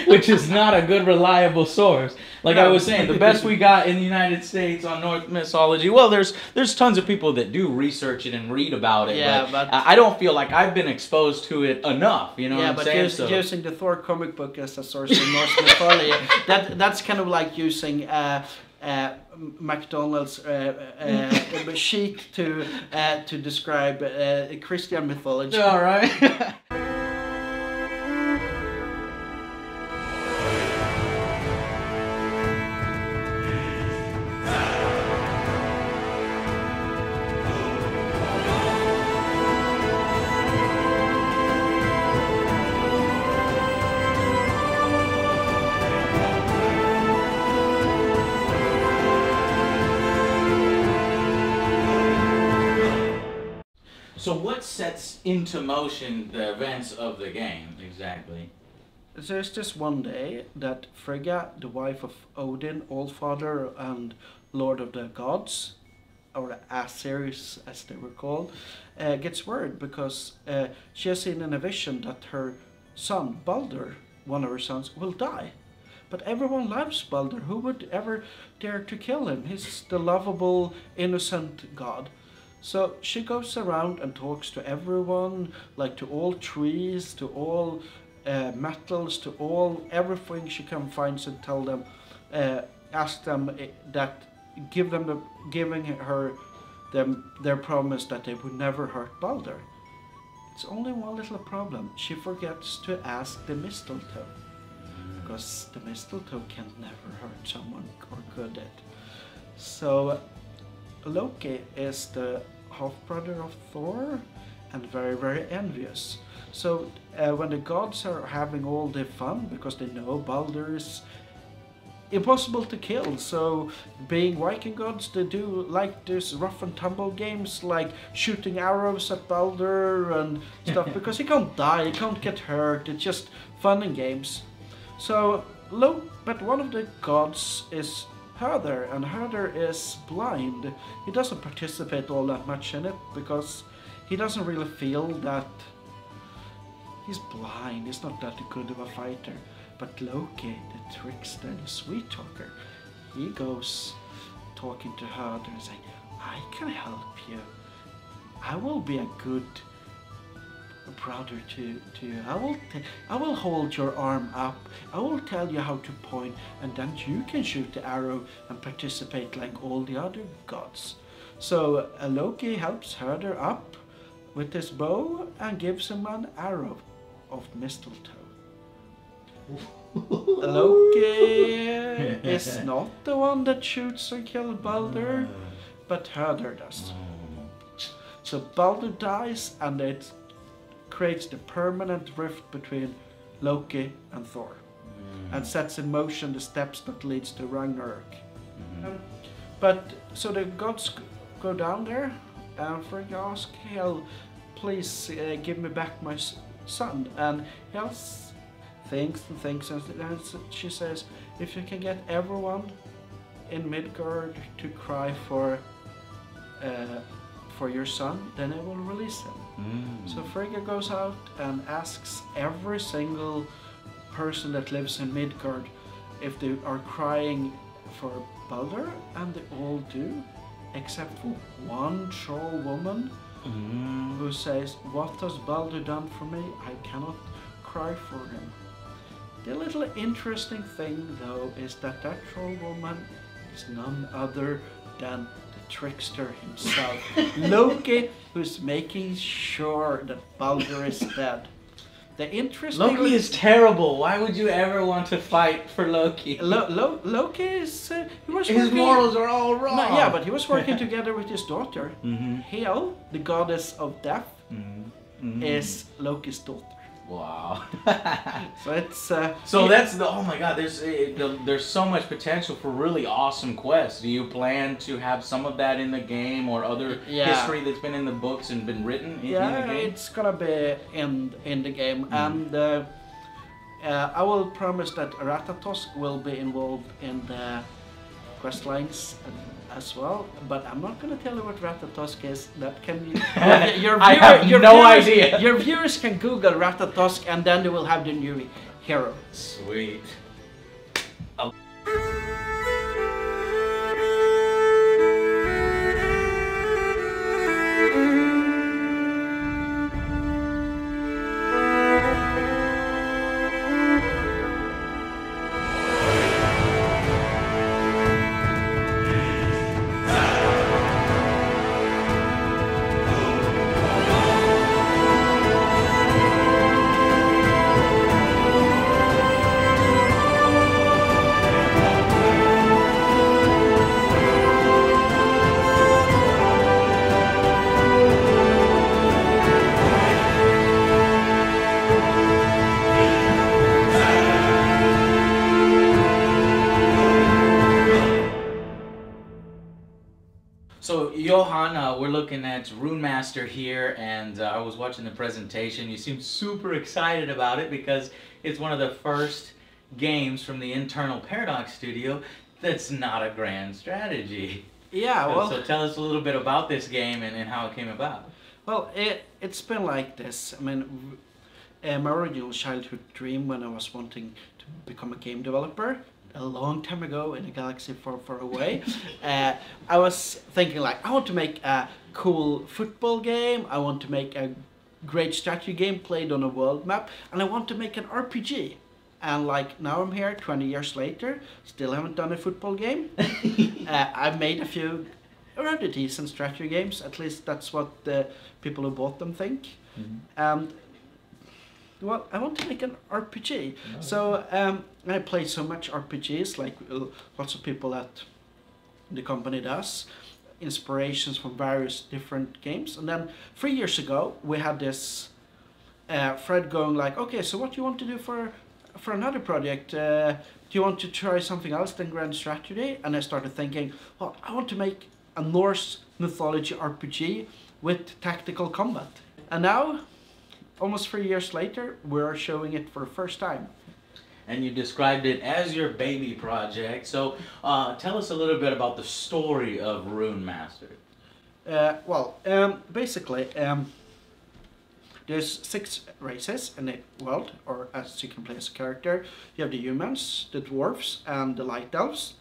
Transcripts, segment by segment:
which is not a good reliable source. Like I was saying, the best we got in the United States on Norse mythology. Well, there's tons of people that do research it and read about it. Yeah, but but I don't feel like I've been exposed to it enough. You know what I'm saying? Yeah, but using the Thor comic book as a source of Norse mythology, that's kind of like using McDonald's sheet to describe Christian mythology. All right. So what sets into motion the events of the game, exactly? There's this one day that Frigga, the wife of Odin, Allfather and Lord of the Gods, or the Aesirs as they were called, gets worried because she has seen in a vision that her son, Balder, one of her sons, will die. But everyone loves Balder. Who would ever dare to kill him? He's the lovable, innocent god. So she goes around and talks to everyone, like to all trees, to all metals, to all everything she can find, and tell them, ask them that, giving her their promise that they would never hurt Balder. It's only one little problem. She forgets to ask the mistletoe, because the mistletoe can never hurt someone or could it. So Loki is the half-brother of Thor and very, very envious. So when the gods are having all the fun, because they know Balder is impossible to kill, so being Viking gods, they do like this rough and tumble games, like shooting arrows at Balder and stuff, because he can't die, he can't get hurt, it's just fun and games. So, but one of the gods is Herder, and Herder is blind. He doesn't participate all that much in it because he doesn't really feel that he's blind, he's not that good of a fighter. But Loki, the trickster, the sweet talker, he goes talking to Herder and saying, I can help you. I will be a good brother to you. I will hold your arm up. I will tell you how to point, and then you can shoot the arrow and participate like all the other gods. So Loki helps Herder up with his bow and gives him an arrow of mistletoe. Loki is not the one that shoots or kills Balder, but Herder does. So Balder dies, and it creates the permanent rift between Loki and Thor, and sets in motion the steps that leads to Ragnarok. But so the gods go down there, and Frigga asks Hel, please give me back my son. And Hel thinks and thinks, and she says, if you can get everyone in Midgard to cry for your son, then I will release him. So Frigga goes out and asks every single person that lives in Midgard if they are crying for Balder, and they all do, except for one troll woman who says, what has Balder done for me? I cannot cry for him. The little interesting thing though is that troll woman is none other than the trickster himself, Loki, who's making sure that Balder is dead. The interesting Loki is terrible. Why would you ever want to fight for Loki? Loki is his morals are all wrong. No, yeah, but he was working together with his daughter. Hel, the goddess of death, is Loki's daughter. Wow. So it's so that's the, oh my god, there's so much potential for really awesome quests. Do you plan to have some of that in the game, or other history that's been in the books and been written in the game? It's gonna be in the game, and I will promise that Ratatosk will be involved in the quest lines as well, but I'm not going to tell you what Ratatosk is. That can you? I have no idea. Your viewers can Google Ratatosk, and then they will have the new hero. Sweet. So Johan, we're looking at Runemaster here, and I was watching the presentation. You seemed super excited about it because it's one of the first games from the internal Paradox studio that's not a grand strategy. Yeah, well... So tell us a little bit about this game and how it came about. Well, it's been like this. I mean, my original childhood dream when I was wanting to become a game developer, a long time ago in a galaxy far, far away, I was thinking like, I want to make a cool football game, I want to make a great strategy game played on a world map, and I want to make an RPG. And like now I'm here 20 years later, still haven't done a football game. I've made a few rather decent strategy games, at least that's what the people who bought them think. And well, I want to make an RPG. Oh. So I play so much RPGs, like lots of people at the company does, inspirations from various different games. And then 3 years ago, we had this Fred going like, okay, so what do you want to do for another project? Do you want to try something else than Grand Strategy? And I started thinking, well, I want to make a Norse mythology RPG with tactical combat. And now, almost 3 years later, we're showing it for the first time. And you described it as your baby project. So tell us a little bit about the story of Runemaster. Basically, there's 6 races in the world, or as you can play as a character. You have the humans, the dwarves, and the light elves.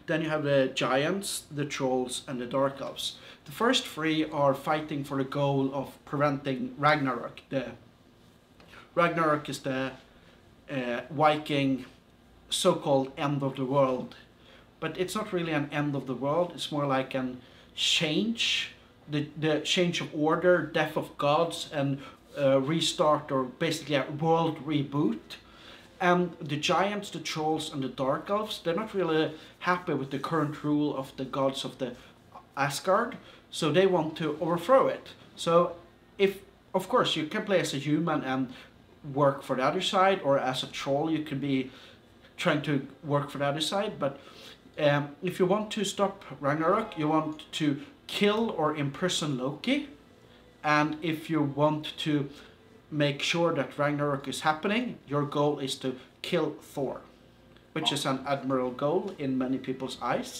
Then you have the giants, the trolls, and the dark elves. The first 3 are fighting for the goal of preventing Ragnarok. The Ragnarok is the Viking so-called end of the world, but it's not really an end of the world. It's more like an change, the change of order, death of gods, and restart, or basically a world reboot. And the giants, the trolls, and the dark elves, they're not really happy with the current rule of the gods of the Asgard, so they want to overthrow it. So if, of course, you can play as a human and work for the other side, or as a troll you can be trying to work for the other side, but if you want to stop Ragnarok, you want to kill or imprison Loki, and if you want to make sure that Ragnarok is happening, your goal is to kill Thor, which is an admirable goal in many people's eyes.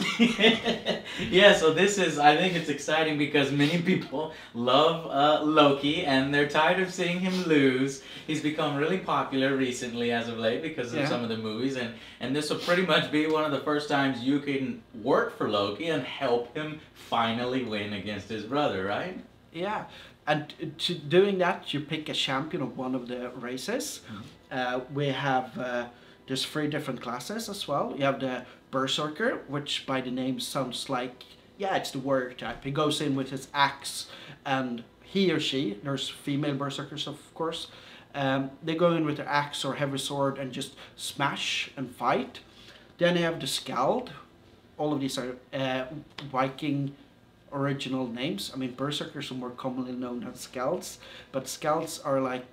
Yeah, so this is, I think it's exciting because many people love Loki and they're tired of seeing him lose. He's become really popular recently as of late because of some of the movies, and this will pretty much be one of the first times you can work for Loki and help him finally win against his brother, right? Yeah, and to doing that you pick a champion of one of the races. We have there's 3 different classes as well. You have the Berserker, which by the name sounds like, yeah, it's the warrior type. He goes in with his axe, and he or she, there's female Berserkers of course, they go in with their axe or heavy sword and just smash and fight. Then you have the Skald. All of these are Viking original names. I mean, Berserkers are more commonly known as Skalds, but Skalds are like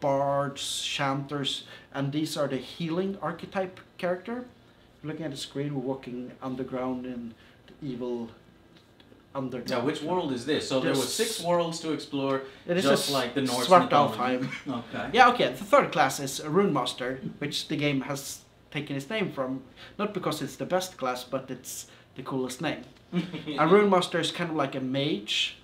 bards, chanters, and these are the healing archetype character. Looking at the screen, we're walking underground in the evil underground. Now, which world is this? So there were 6 worlds to explore, just like the Norse mythology. Okay. Yeah, okay. The 3rd class is Runemaster, which the game has taken its name from, not because it's the best class, but it's the coolest name. And Runemaster is kind of like a mage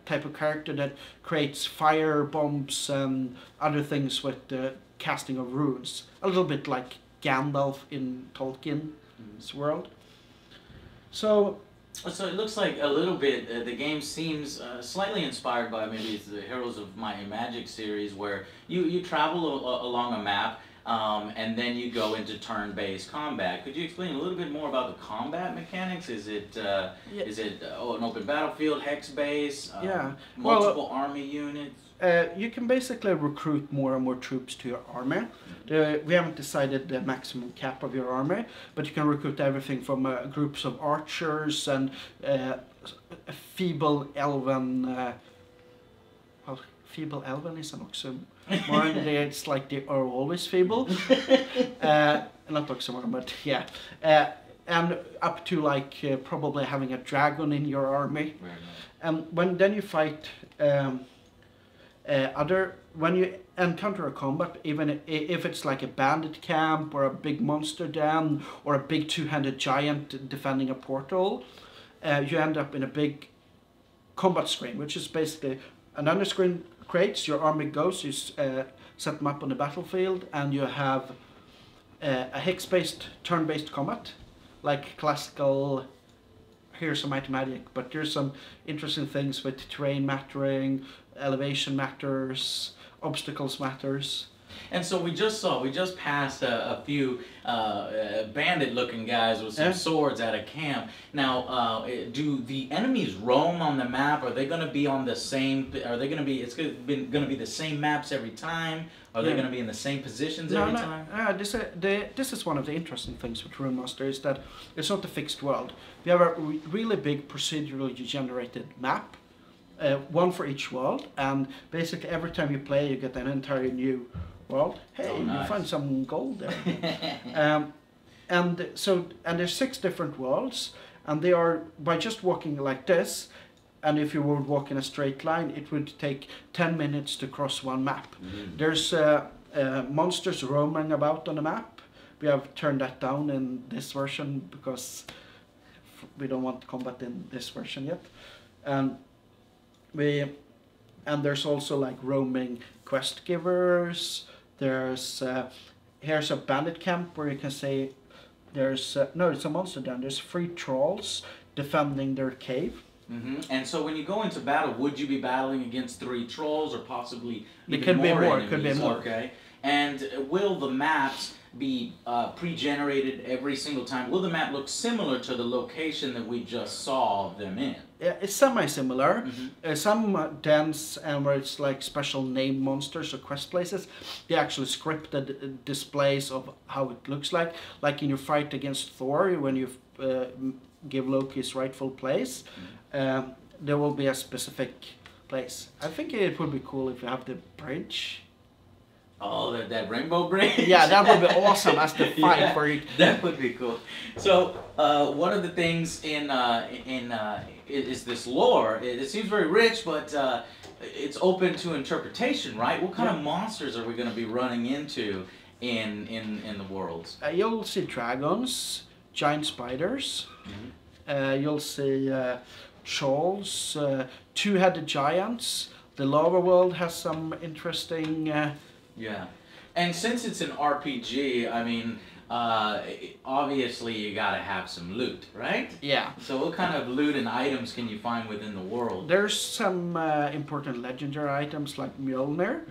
type of character that creates fire bombs and other things with the casting of runes, a little bit like Gandalf in Tolkien's world. So it looks like a little bit, the game seems slightly inspired by maybe it's the Heroes of Might and Magic series, where you travel along a map, and then you go into turn-based combat. Could you explain a little bit more about the combat mechanics? Is it an open battlefield, hex base, multiple army units? You can basically recruit more and more troops to your army. We haven't decided the maximum cap of your army, but you can recruit everything from groups of archers and feeble elven. Well, feeble elven is an oxymoron. It's like they are always feeble. Not oxymoron, but yeah. And up to like probably having a dragon in your army. Very nice. And then you fight. When you encounter a combat, even if it's like a bandit camp or a big monster den or a big two-handed giant defending a portal, you end up in a big combat screen, which is basically an under-screen creates, your army goes, you set them up on the battlefield, and you have a hex-based, turn-based combat, like classical Heroes of Might and Magic, but there's some interesting things with terrain mattering, elevation matters, obstacles matters. And so we just passed a few bandit-looking guys with some swords at a camp. Now, do the enemies roam on the map? Are they going to be on the same? Are they going to be? It's going to be the same maps every time? Are they going to be in the same positions every time? This is one of the interesting things with Runemaster is that it's not a fixed world. We have a really big procedurally generated map. One for each world, and basically every time you play you get an entirely new world. Hey, nice. You find some gold there. And there's 6 different worlds, and they are, by just walking like this, and if you would walk in a straight line, it would take 10 minutes to cross one map. There's monsters roaming about on the map. We have turned that down in this version because we don't want combat in this version yet. And there's also like roaming quest givers. There's here's a bandit camp where you can say there's no, it's a monster den. There's 3 trolls defending their cave. And so when you go into battle, would you be battling against 3 trolls or possibly It could be more. enemies? Could be more. Okay. And will the maps be pre-generated every single time? Will the map look similar to the location that we just saw them in? Yeah, it's semi-similar. Some dens where it's like special named monsters or quest places, they actually scripted displays of how it looks like. Like in your fight against Thor, when you give Loki his rightful place, there will be a specific place. I think it would be cool if you have the bridge. Oh, that rainbow bridge? Yeah, that would be awesome as the fight for it. That would be cool. So, one of the things is this lore. It seems very rich, but it's open to interpretation, right? What kind of monsters are we going to be running into in the worlds? You'll see dragons, giant spiders. You'll see trolls, 2-headed giants. The lava world has some interesting. Yeah, and since it's an RPG, I mean, obviously you gotta have some loot, right? Yeah. So what kind of loot and items can you find within the world? There's some important legendary items like Mjolnir,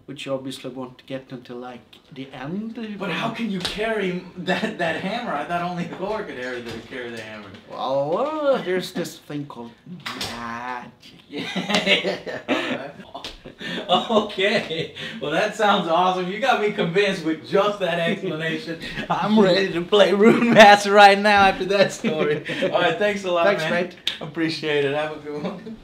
which you obviously won't get until like the end. But how can you carry that hammer? I thought only Thor could carry the hammer. Well, there's this thing called magic. Yeah. All right. Okay. Well, that sounds awesome. You got me convinced with just that explanation. I'm ready to play Runemaster right now after that story. All right. Thanks a lot, Thanks, man. mate. Appreciate it. Have a good one.